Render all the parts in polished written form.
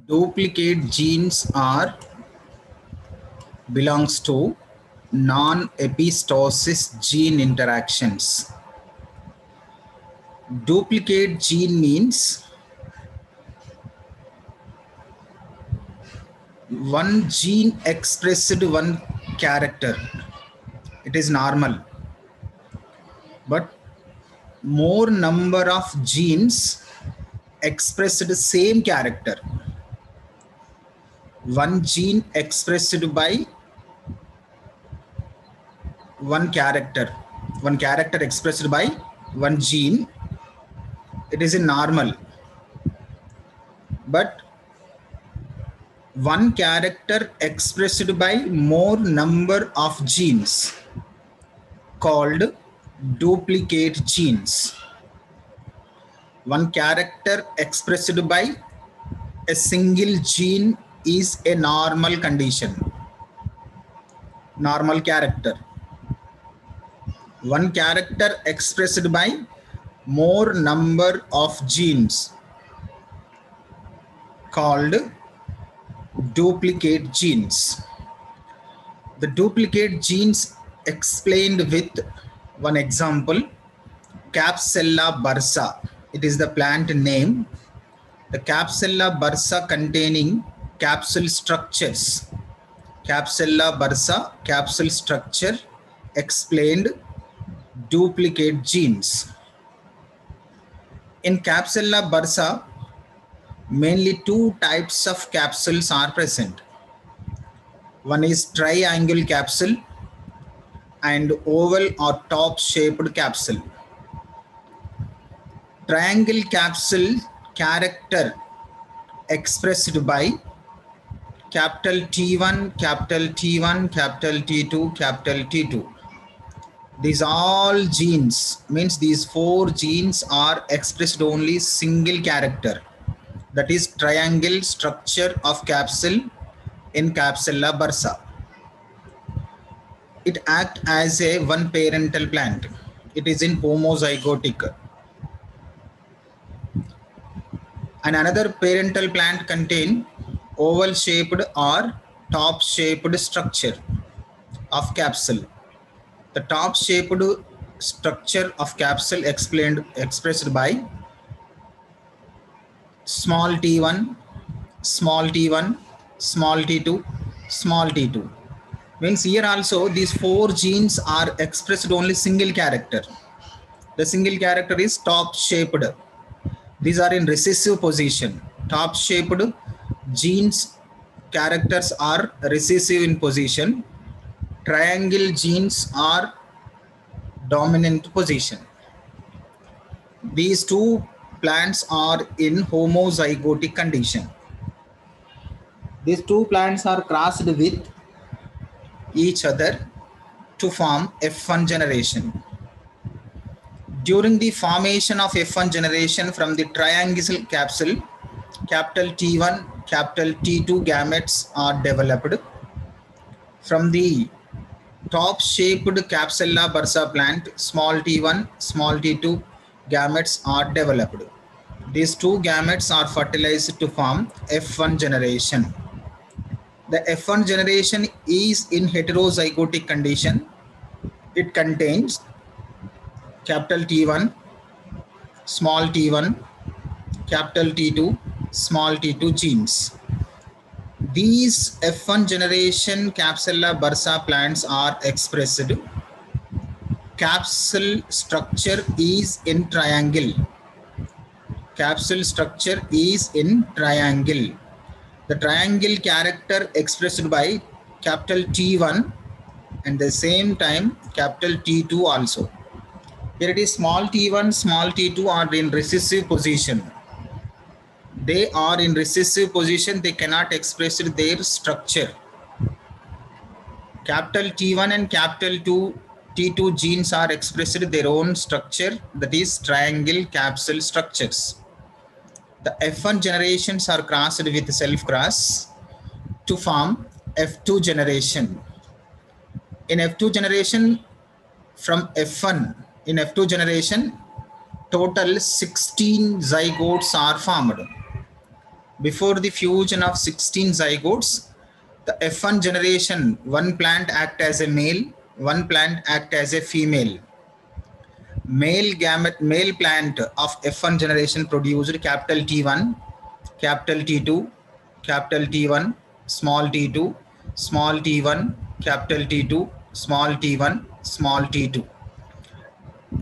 Duplicate genes are belongs to non-epistosis gene interactions. Duplicate gene means one gene expressed one character. It is normal, but more number of genes expressed the same character. One gene expressed by one character expressed by one gene, it is a normal, but one character expressed by more number of genes called duplicate genes. One character expressed by a single gene is a normal condition, normal character. One character expressed by more number of genes called duplicate genes. The duplicate genes explained with one example, Capsella bursa. It is the plant name. The Capsella bursa containing capsule structures. Capsella bursa, capsule structure explained duplicate genes. In Capsella bursa, mainly two types of capsules are present. One is triangle capsule and oval or top shaped capsule. Triangle capsule character expressed by capital T1, capital T1, capital T2, capital T2. These all genes means these four genes are expressed only single character, that is triangle structure of capsule in Capsella bursa. It acts as a one parental plant. It is in homozygotic. And another parental plant contain oval shaped or top shaped structure of capsule. The top shaped structure of capsule expressed by small t1, small t1, small t2, small t2. Means here also these four genes are expressed only single character. The single character is top shaped. These are in recessive position. Top shaped genes characters are recessive in position. Triangle genes are dominant position. These two plants are in homozygotic condition. These two plants are crossed with each other to form F1 generation. During the formation of F1 generation from the triangular capsule, capital T1, capital T2 gametes are developed. From the top shaped Capsella bursa plant, small t1, small t2 gametes are developed. These two gametes are fertilized to form F1 generation. The F1 generation is in heterozygotic condition. It contains capital T1, small t1, capital T2, small t2 genes. These F1 generation Capsella bursa plants are expressed. Capsule structure is in triangle. Capsule structure is in triangle. The triangle character expressed by capital T1 and the same time capital T2 also. Here it is small t1, small t2 are in recessive position. They are in recessive position, they cannot express their structure. Capital T1 and capital T2 genes are expressed their own structure, that is triangle capsule structures. The F1 generations are crossed with self-cross to form F2 generation. In F2 generation, from F1, in F2 generation, total 16 zygotes are formed. Before the fusion of 16 zygotes, the F1 generation, one plant act as a male, one plant act as a female. Male plant of F1 generation produced capital T1, capital T2, capital T1, small t2, small t1, capital T2, small t1, small t2.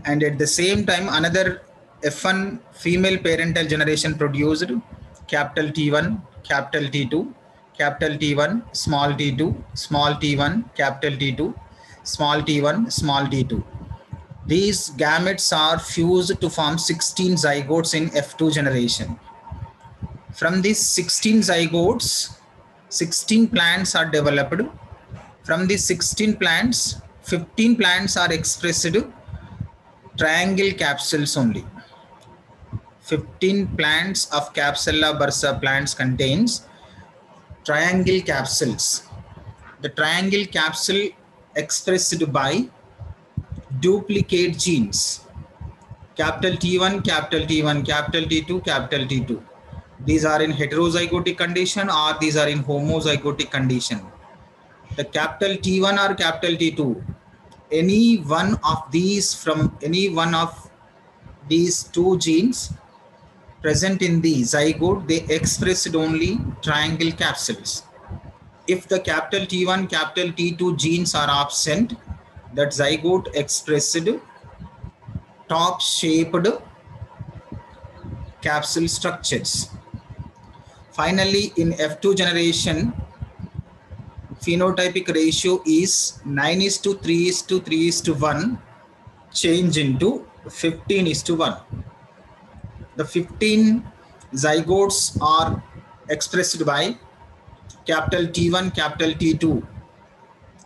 And at the same time, another F1 female parental generation produced capital T1, capital T2, capital T1, small t2, small t1, capital T2, small t1, small t2. These gametes are fused to form 16 zygotes in F2 generation. From these 16 zygotes, 16 plants are developed. From these 16 plants, 15 plants are expressed triangle capsules only. 15 plants of Capsella bursa plants contains triangle capsules. The triangle capsule expressed by duplicate genes. Capital T1, capital T1, capital T2, capital T2. These are in heterozygotic condition or these are in homozygotic condition. The capital T1 or capital T2, any one of these from any one of these two genes present in the zygote, they expressed only triangle capsules. If the capital T1, capital T2 genes are absent, that zygote expressed top shaped capsule structures. Finally, in F2 generation, phenotypic ratio is 9:3:3:1 change into 15:1. The 15 zygotes are expressed by capital T1, capital T2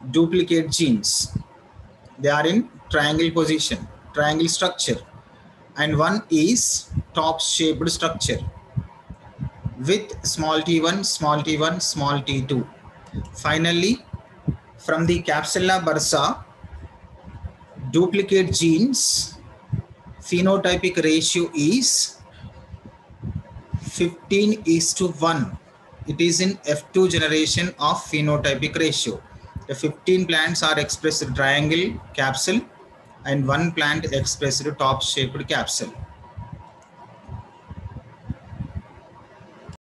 duplicate genes. They are in triangle position, triangle structure, and one is top shaped structure with small t1, small t1, small t2. Finally, from the Capsella bursa, duplicate genes phenotypic ratio is 15:1. It is in F2 generation of phenotypic ratio. The 15 plants are expressed triangle capsule and one plant expressed top shaped capsule.